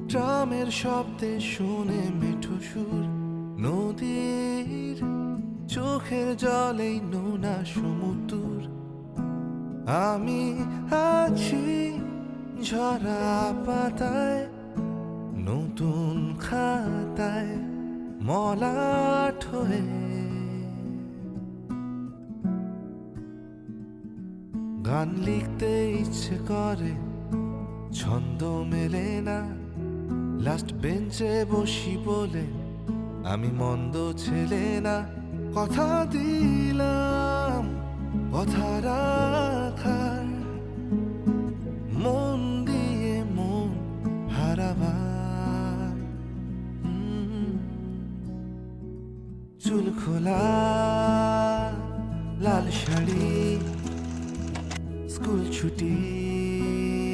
ট্রামের শব্দে শুনে মিঠু সুর, নদীর চোখের জলেই নোনা সমুদ্র। আমি আছি ঝরা পাতায়, নতুন খাতায় মলাট হয়ে। গান লিখতে ইচ্ছে করে, ছন্দ মেলে না। লাস্ট বেঞ্চে বসি বলে আমি মন্দ ছেলে না। কথা দিলাম কথা রাখার, মন দিয়ে মন হারাবার। চুল খোলা লাল শাড়ি, স্কুল ছুটি